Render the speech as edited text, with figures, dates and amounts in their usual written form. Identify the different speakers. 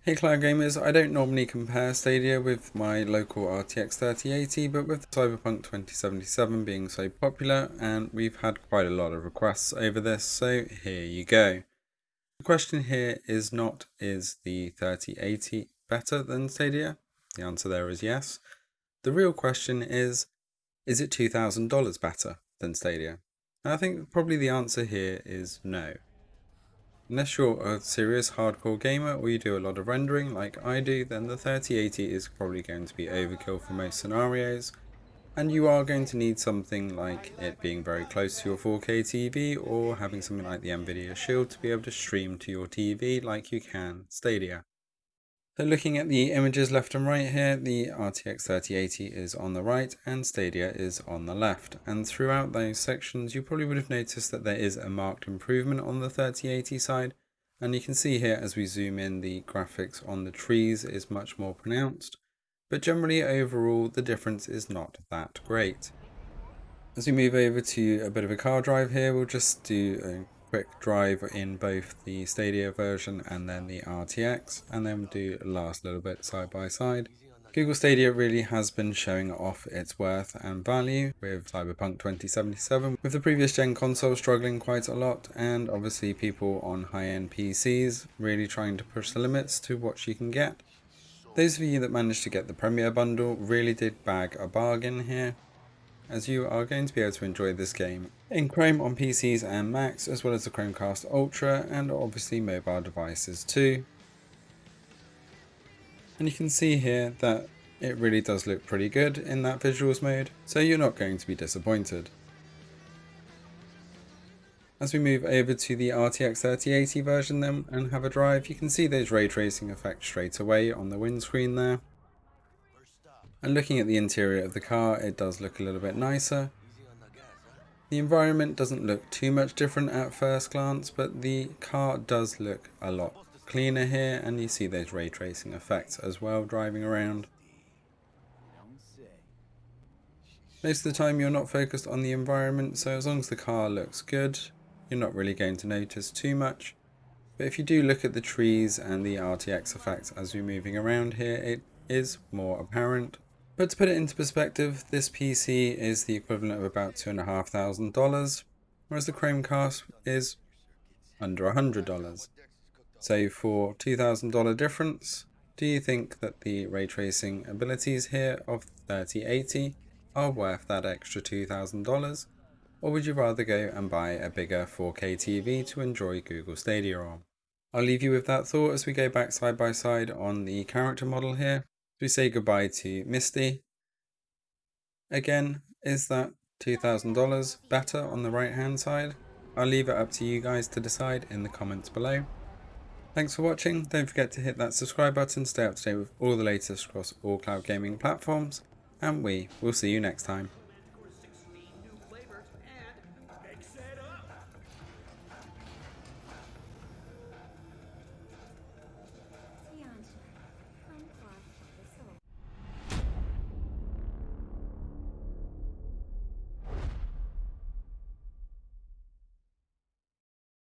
Speaker 1: Hey cloud gamers, I don't normally compare Stadia with my local RTX 3080, but with Cyberpunk 2077 being so popular, and we've had quite a lot of requests over this, so here you go. The question here is not, is the 3080 better than Stadia? The answer there is yes. The real question is it $2,000 better than Stadia? And I think probably the answer here is no. Unless you're a serious hardcore gamer or you do a lot of rendering like I do, then the 3080 is probably going to be overkill for most scenarios, and you are going to need something like it being very close to your 4K TV or having something like the Nvidia Shield to be able to stream to your TV like you can Stadia. So looking at the images left and right here, the RTX 3080 is on the right and Stadia is on the left. And throughout those sections, you probably would have noticed that there is a marked improvement on the 3080 side. And you can see here as we zoom in, the graphics on the trees is much more pronounced. But generally overall, the difference is not that great. As we move over to a bit of a car drive here, we'll just do a quick drive in both the Stadia version and then the RTX, and then we'll do the last little bit side by side. Google Stadia really has been showing off its worth and value with Cyberpunk 2077, with the previous gen console struggling quite a lot, and obviously people on high-end PCs really trying to push the limits to what you can get. Those of you that managed to get the Premier bundle really did bag a bargain here, as you are going to be able to enjoy this game in Chrome on PCs and Macs, as well as the Chromecast Ultra and obviously mobile devices too. And you can see here that it really does look pretty good in that visuals mode, so you're not going to be disappointed. As we move over to the RTX 3080 version then and have a drive, you can see those ray tracing effects straight away on the windscreen there. And looking at the interior of the car, it does look a little bit nicer. The environment doesn't look too much different at first glance, but the car does look a lot cleaner here, and you see those ray tracing effects as well driving around. Most of the time you're not focused on the environment, so as long as the car looks good, you're not really going to notice too much. But if you do look at the trees and the RTX effects as we're moving around here, it is more apparent. But to put it into perspective, this PC is the equivalent of about $2,500, whereas the Chromecast is under $100. So for $2,000 difference, do you think that the ray tracing abilities here of 3080 are worth that extra $2,000? Or would you rather go and buy a bigger 4K TV to enjoy Google Stadia on? I'll leave you with that thought as we go back side by side on the character model here. We say goodbye to Misty. Again, is that $2,000 better on the right hand side? I'll leave it up to you guys to decide in the comments below. Thanks for watching. Don't forget to hit that subscribe button to stay up to date with all the latest across all cloud gaming platforms, and we will see you next time.